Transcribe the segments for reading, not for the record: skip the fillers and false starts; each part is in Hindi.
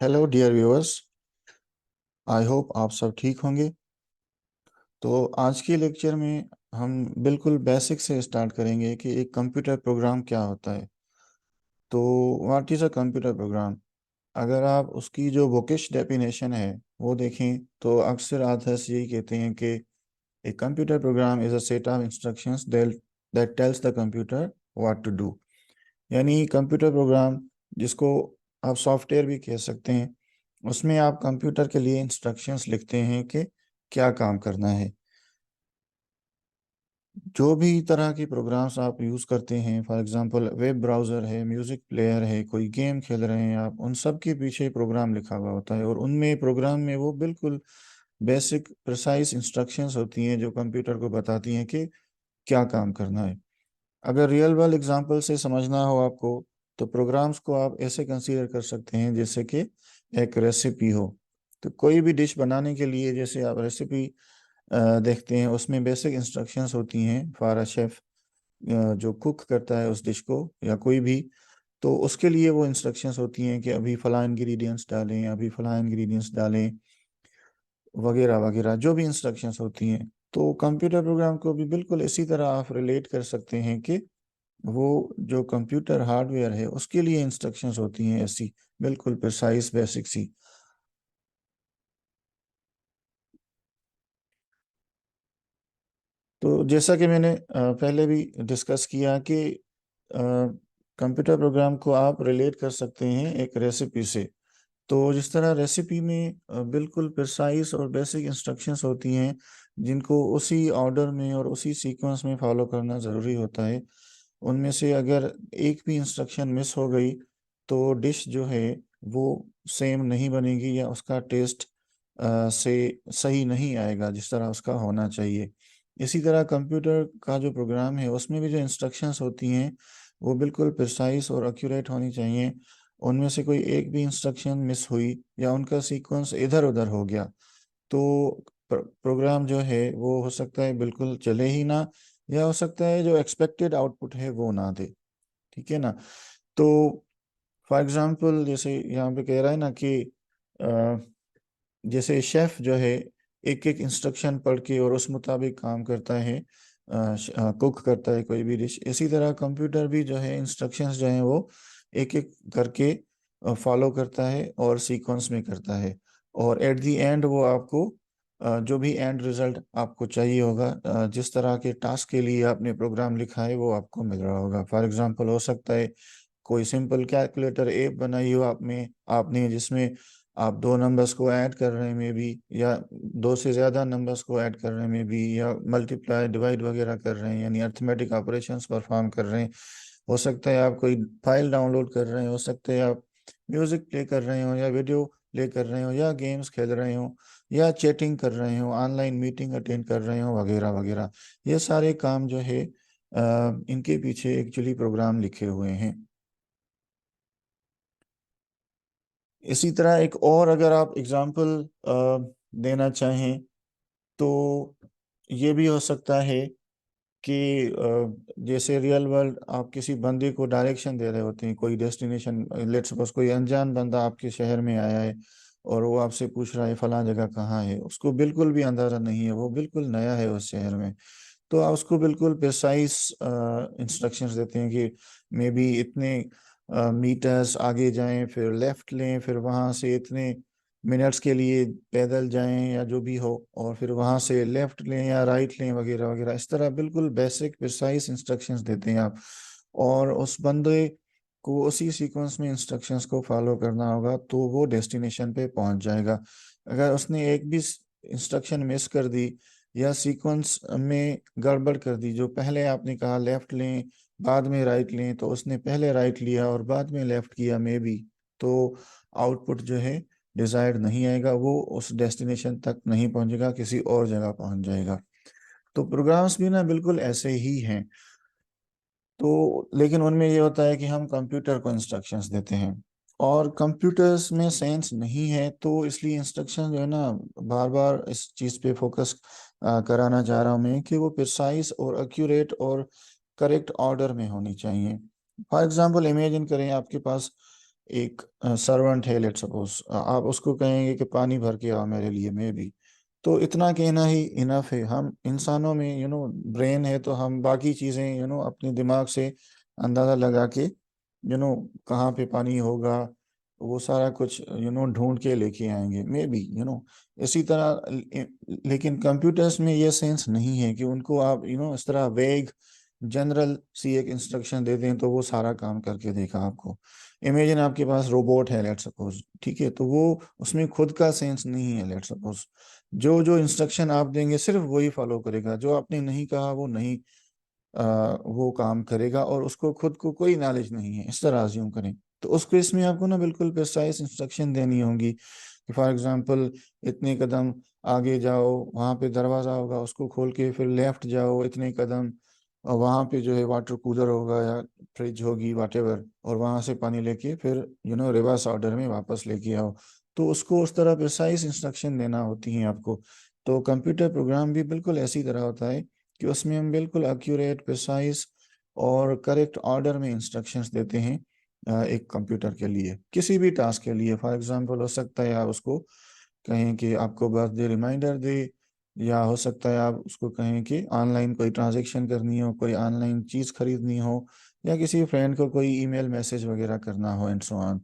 Hello dear viewers. I hope आप सब ठीक होंगे। तो आज के लेक्चर में हम बिल्कुल बेसिक से स्टार्ट करेंगे कि एक कंप्यूटर प्रोग्राम क्या होता है। तो what is a computer program? अगर आप उसकी जो बुकिश डेफिनेशन है वो देखें तो अक्सर ऑथर्स यही कहते हैं कि a computer program is a set of instructions that tells the computer what to do. यानी कंप्यूटर प्रोग्राम, जिसको आप सॉफ्टवेयर भी कह सकते हैं, उसमें आप कंप्यूटर के लिए इंस्ट्रक्शंस लिखते हैं कि क्या काम करना है। जो भी तरह के प्रोग्राम्स आप यूज़ करते हैं, फॉर एग्जांपल वेब ब्राउज़र है, म्यूज़िक प्लेयर है, कोई गेम खेल रहे हैं आप, उन सब के पीछे प्रोग्राम लिखा हुआ होता है और उनमें प्रोग्राम में वो बिल्कुल बेसिक प्रिसाइज इंस्ट्रक्शंस होती हैं जो कंप्यूटर को बताती हैं कि क्या काम करना है। अगर रियल वर्ल्ड एग्जांपल से समझना हो आपको, तो प्रोग्राम्स को आप ऐसे कंसीडर कर सकते हैं जैसे कि एक रेसिपी हो। तो कोई भी डिश बनाने के लिए जैसे आप रेसिपी देखते हैं, उसमें बेसिक इंस्ट्रक्शंस होती हैं फॉर अ शेफ जो कुक करता है उस डिश को या कोई भी। तो उसके लिए वो इंस्ट्रक्शंस होती हैं कि अभी फला इंग्रेडिएंट्स डालें, अभी फला इंग्रेडिएंट्स डालें, वगैरह वगैरह जो भी इंस्ट्रक्शंस होती हैं। तो कंप्यूटर प्रोग्राम को भी बिल्कुल इसी तरह आप रिलेट कर सकते हैं कि वो जो कंप्यूटर हार्डवेयर है उसके लिए इंस्ट्रक्शंस होती हैं ऐसी, बिल्कुल प्रिसाइज बेसिक सी। तो जैसा कि मैंने पहले भी डिस्कस किया कि कंप्यूटर प्रोग्राम को आप रिलेट कर सकते हैं एक रेसिपी से। तो जिस तरह रेसिपी में बिल्कुल प्रिसाइज और बेसिक इंस्ट्रक्शंस होती हैं जिनको उसी ऑर्डर में और उसी सीक्वेंस में फॉलो करना ज़रूरी होता है, उनमें से अगर एक भी इंस्ट्रक्शन मिस हो गई तो डिश जो है वो सेम नहीं बनेगी या उसका टेस्ट से सही नहीं आएगा जिस तरह उसका होना चाहिए। इसी तरह कंप्यूटर का जो प्रोग्राम है उसमें भी जो इंस्ट्रक्शंस होती हैं वो बिल्कुल प्रिसाइज और एक्यूरेट होनी चाहिए। उनमें से कोई एक भी इंस्ट्रक्शन मिस हुई या उनका सीक्वेंस इधर उधर हो गया तो प्रोग्राम जो है वो हो सकता है बिल्कुल चले ही ना, या हो सकता है जो एक्सपेक्टेड आउटपुट है वो ना दे। ठीक है ना? तो फॉर एग्जांपल जैसे यहाँ पे कह रहा है ना कि अ, जैसे शेफ जो है एक एक इंस्ट्रक्शन पढ़ के और उस मुताबिक काम करता है, कुक करता है कोई भी डिश। इसी तरह कंप्यूटर भी जो है इंस्ट्रक्शंस जो हैं वो एक एक करके फॉलो करता है और सीक्वेंस में करता है। और एट द एंड वो आपको जो भी एंड रिजल्ट आपको चाहिए होगा, जिस तरह के टास्क के लिए आपने प्रोग्राम लिखा है वो आपको मिल रहा होगा। फॉर एग्जांपल हो सकता है कोई सिंपल कैलकुलेटर ऐप बनाई हो आपने आपने जिसमें आप दो नंबर्स को ऐड कर रहे हैं में भी, या दो से ज़्यादा नंबर्स को ऐड कर रहे हैं में भी, या मल्टीप्लाई डिवाइड वगैरह कर रहे हैं यानी अर्थमेटिक ऑपरेशंस परफॉर्म कर रहे हैं। हो सकता है आप कोई फाइल डाउनलोड कर रहे हैं, हो सकता है आप म्यूज़िक प्ले कर रहे हो या वीडियो प्ले कर रहे हो या गेम्स खेल रहे हो या चैटिंग कर रहे हो, ऑनलाइन मीटिंग अटेंड कर रहे हो, वगैरह वगैरह। ये सारे काम जो है इनके पीछे एक्चुअली प्रोग्राम लिखे हुए हैं। इसी तरह एक और अगर आप एग्जांपल देना चाहें तो ये भी हो सकता है कि जैसे रियल वर्ल्ड आप किसी बंदे को डायरेक्शन दे रहे होते हैं कोई डेस्टिनेशन, लेट्स सपोज कोई अनजान बंदा आपके शहर में आया है और वो आपसे पूछ रहा है फलां जगह कहाँ है, उसको बिल्कुल भी अंदाजा नहीं है, वो बिल्कुल नया है उस शहर में। तो आप उसको बिल्कुल प्रिसाइज इंस्ट्रक्शंस देते हैं कि मे बी इतने मीटर्स आगे जाएं, फिर लेफ्ट लें, फिर वहां से इतने मिनट्स के लिए पैदल जाएं या जो भी हो, और फिर वहां से लेफ्ट लें या राइट लें, वगैरह वगैरह। इस तरह बिल्कुल बेसिक प्रिसाइज इंस्ट्रक्शंस देते हैं आप, और उस बंदे को उसी सीक्वेंस में इंस्ट्रक्शंस को फॉलो करना होगा तो वो डेस्टिनेशन पे पहुंच जाएगा। अगर उसने एक भी इंस्ट्रक्शन मिस कर दी या सीक्वेंस में गड़बड़ कर दी, जो पहले आपने कहा लेफ्ट लें बाद में राइट लें, तो उसने पहले राइट लिया और बाद में लेफ्ट किया मे बी, तो आउटपुट जो है डिजायर्ड नहीं आएगा, वो उस डेस्टिनेशन तक नहीं पहुंचेगा, किसी और जगह पहुंच जाएगा। तो प्रोग्राम्स भी ना बिल्कुल ऐसे ही हैं। तो लेकिन उनमें ये होता है कि हम कंप्यूटर को इंस्ट्रक्शंस देते हैं और कंप्यूटर्स में सेंस नहीं है, तो इसलिए इंस्ट्रक्शन जो है ना, बार बार इस चीज़ पे फोकस कराना चाह रहा हूँ मैं कि वो प्रिसाइज और एक्यूरेट और करेक्ट ऑर्डर में होनी चाहिए। फॉर एग्जांपल इमेजिन करें आपके पास एक सर्वेंट है, लेट सपोज आप उसको कहेंगे कि पानी भर के आओ मेरे लिए, मे बी, तो इतना कहना ही इनफ है। हम इंसानों में ब्रेन है, तो हम बाकी चीज़ें अपने दिमाग से अंदाज़ा लगा के कहाँ पे पानी होगा, वो सारा कुछ ढूंढ के लेके आएंगे, मे बी इसी तरह। लेकिन कंप्यूटर्स में ये सेंस नहीं है कि उनको आप इस तरह वेग जनरल सी एक इंस्ट्रक्शन दे दें तो वो सारा काम करके देगा आपको। इमेजिन आपके पास रोबोट है, लेट सपोज, ठीक है, तो वो उसमें खुद का सेंस नहीं है, लेट सपोज। जो जो इंस्ट्रक्शन आप देंगे सिर्फ वही फॉलो करेगा, जो आपने नहीं कहा वो नहीं वो काम करेगा, और उसको खुद को कोई नॉलेज नहीं है, इस तरह अज्यूम करें। तो उस केस में आपको ना बिल्कुल प्रिसाइज इंस्ट्रक्शन देनी होगी कि फॉर एग्जांपल इतने कदम आगे जाओ, वहाँ पे दरवाज़ा होगा, उसको खोल के फिर लेफ्ट जाओ इतने कदम, और वहाँ पे जो है वाटर कूलर होगा या फ्रिज होगी, वाटेवर, और वहाँ से पानी लेके फिर रिवर्स ऑर्डर में वापस लेके आओ। तो उसको उस तरह प्रिसाइज इंस्ट्रक्शन देना होती है आपको। तो कंप्यूटर प्रोग्राम भी बिल्कुल ऐसी तरह होता है कि उसमें हम बिल्कुल एक्यूरेट, प्रिसाइज और करेक्ट ऑर्डर में इंस्ट्रक्शंस देते हैं एक कंप्यूटर के लिए, किसी भी टास्क के लिए। फॉर एग्जांपल हो सकता है आप उसको कहें कि आपको बर्थडे रिमाइंडर दे, या हो सकता है आप उसको कहें कि ऑनलाइन कोई ट्रांजैक्शन करनी हो, कोई ऑनलाइन चीज़ खरीदनी हो, या किसी फ्रेंड को कोई ईमेल मैसेज वगैरह करना हो, एंड सो ऑन।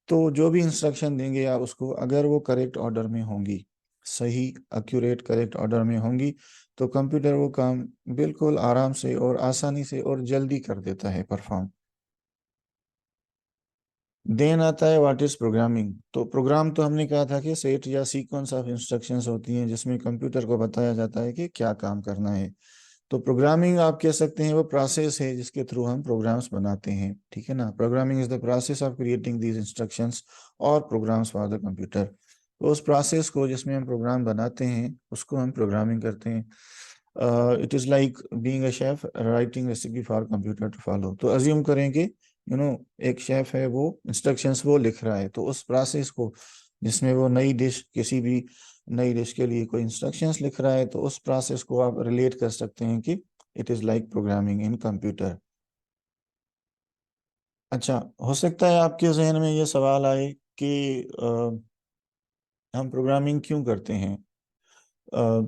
तो जो भी इंस्ट्रक्शन देंगे आप उसको, अगर वो करेक्ट ऑर्डर में होंगी, सही एक्यूरेट करेक्ट ऑर्डर में होंगी, तो कंप्यूटर वो काम बिल्कुल आराम से और आसानी से और जल्दी कर देता है परफॉर्म। देन आता है व्हाट इज प्रोग्रामिंग। तो प्रोग्राम तो हमने कहा था कि सेट या सीक्वेंस ऑफ इंस्ट्रक्शंस होती हैं जिसमें कंप्यूटर को बताया जाता है कि क्या काम करना है। तो प्रोग्रामिंग आप कह सकते हैं वो प्रोसेस है जिसके थ्रू हम प्रोग्राम्स बनाते हैं, ठीक है ना। Programming is the process of creating these instructions और प्रोग्राम्स फॉर द कंप्यूटर। तो उस प्रोसेस को जिसमें हम प्रोग्राम बनाते हैं उसको हम प्रोग्रामिंग करते हैं। It is like being a chef writing recipe for computer to follow. तो अज्यूम करें कि एक शेफ है, वो इंस्ट्रक्शंस वो लिख रहा है, तो उस प्रोसेस को जिसमें वो नई डिश, किसी भी नई डिश के लिए कोई इंस्ट्रक्शंस लिख रहा है, तो उस प्रोसेस को आप रिलेट कर सकते हैं कि it is like programming in computer. अच्छा, हो सकता है आपके जहन में ये सवाल आए कि हम प्रोग्रामिंग क्यों करते हैं। अ,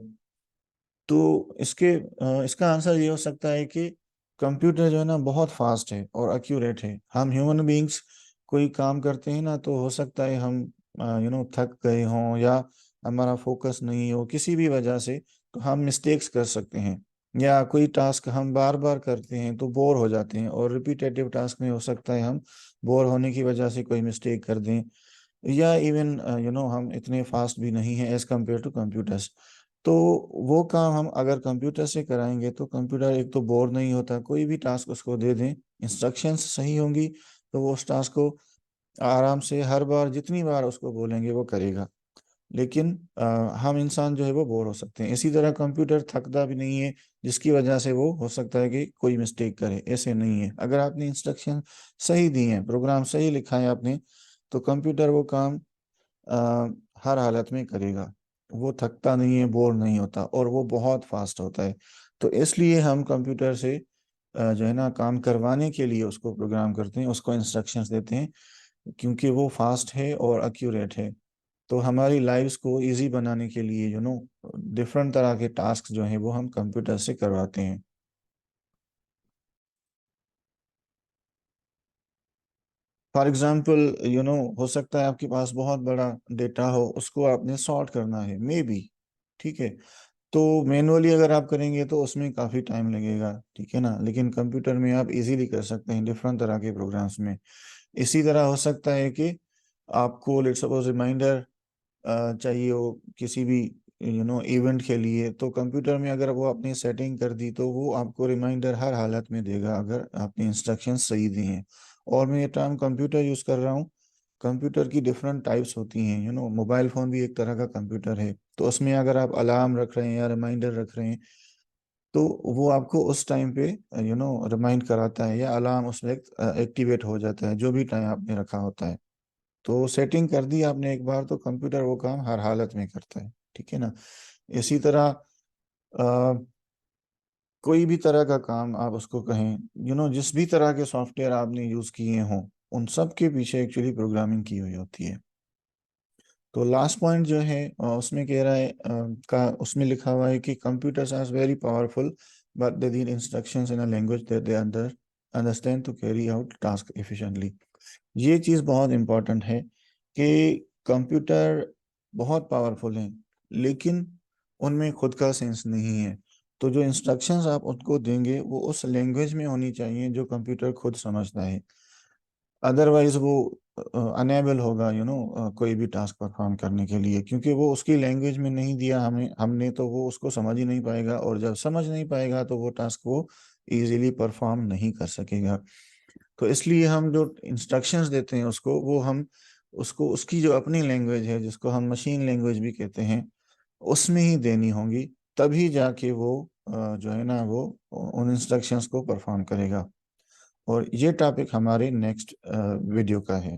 तो इसका आंसर ये हो सकता है कि कंप्यूटर जो है ना बहुत फास्ट है और एक्यूरेट है। हम ह्यूमन बीइंग्स कोई काम करते हैं ना, तो हो सकता है हम थक गए हों, या हमारा फोकस नहीं हो किसी भी वजह से, तो हम मिस्टेक्स कर सकते हैं। या कोई टास्क हम बार बार करते हैं तो बोर हो जाते हैं, और रिपीटेटिव टास्क में हो सकता है हम बोर होने की वजह से कोई मिस्टेक कर दें, या इवन हम इतने फास्ट भी नहीं हैं एज कम्पेयर टू कंप्यूटर्स। तो वो काम हम अगर कंप्यूटर से कराएंगे तो कंप्यूटर एक तो बोर नहीं होता, कोई भी टास्क उसको दे दें, इंस्ट्रक्शंस सही होंगी तो वो उस टास्क को आराम से हर बार जितनी बार उसको बोलेंगे वो करेगा। लेकिन हम इंसान जो है वो बोर हो सकते हैं। इसी तरह कंप्यूटर थकता भी नहीं है, जिसकी वजह से वो हो सकता है कि कोई मिस्टेक करे, ऐसे नहीं है। अगर आपने इंस्ट्रक्शन सही दी है, प्रोग्राम सही लिखा है आपने, तो कंप्यूटर वो काम अ, हर हालत में करेगा। वो थकता नहीं है, बोर नहीं होता, और वो बहुत फास्ट होता है। तो इसलिए हम कंप्यूटर से जो है ना काम करवाने के लिए उसको प्रोग्राम करते हैं, उसको इंस्ट्रक्शंस देते हैं, क्योंकि वो फास्ट है और एक्यूरेट है। तो हमारी लाइफ्स को इजी बनाने के लिए डिफरेंट तरह के टास्क जो हैं वो हम कंप्यूटर से करवाते हैं। फॉर एग्जांपल हो सकता है आपके पास बहुत बड़ा डेटा हो, उसको आपने सॉर्ट करना है, मे बी, ठीक है। तो मैनुअली अगर आप करेंगे तो उसमें काफ़ी टाइम लगेगा, ठीक है ना। लेकिन कंप्यूटर में आप इजीली कर सकते हैं डिफरेंट तरह के प्रोग्राम्स में। इसी तरह हो सकता है कि आपको लेट्स सपोज रिमाइंडर चाहिए हो किसी भी इवेंट के लिए, तो कंप्यूटर में अगर वो आपने सेटिंग कर दी तो वो आपको रिमाइंडर हर हालत में देगा अगर आपने इंस्ट्रक्शन सही दी हैं। और मैं ये टर्म कंप्यूटर यूज़ कर रहा हूँ। कंप्यूटर की डिफरेंट टाइप्स होती हैं, मोबाइल फ़ोन भी एक तरह का कंप्यूटर है, तो उसमें अगर आप अलार्म रख रहे हैं या रिमाइंडर रख रहे हैं, तो वो आपको उस टाइम पे रिमाइंड कराता है, या अलार्म उस वक्त एक्टिवेट हो जाता है जो भी टाइम आपने रखा होता है। तो सेटिंग कर दी आपने एक बार, तो कंप्यूटर वो काम हर हालत में करता है, ठीक है ना। इसी तरह कोई भी तरह का काम आप उसको कहें, जिस भी तरह के सॉफ्टवेयर आपने यूज़ किए हों, उन सब के पीछे एक्चुअली प्रोग्रामिंग की हुई होती है। तो लास्ट पॉइंट जो है उसमें कह रहा है उसमें लिखा हुआ है कि computers are very powerful but they need instructions in a language that they understand to carry out task efficiently. ये चीज़ बहुत इंपॉर्टेंट है कि कंप्यूटर बहुत पावरफुल हैं, लेकिन उनमें खुद का सेंस नहीं है। तो जो इंस्ट्रक्शंस आप उनको देंगे वो उस लैंग्वेज में होनी चाहिए जो कंप्यूटर खुद समझता है। अदरवाइज वो अनेबल होगा कोई भी टास्क परफॉर्म करने के लिए, क्योंकि वो उसकी लैंग्वेज में नहीं दिया हमने, तो वो उसको समझ ही नहीं पाएगा, और जब समझ नहीं पाएगा तो वो टास्क वो इजीली परफॉर्म नहीं कर सकेगा। तो इसलिए हम जो इंस्ट्रक्शंस देते हैं उसको, वो हम उसको उसकी जो अपनी लैंग्वेज है, जिसको हम मशीन लैंग्वेज भी कहते हैं, उसमें ही देनी होंगी। तभी जाके वो जो है ना वो उन इंस्ट्रक्शंस को परफॉर्म करेगा। और ये टॉपिक हमारे नेक्स्ट वीडियो का है।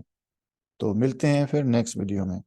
तो मिलते हैं फिर नेक्स्ट वीडियो में।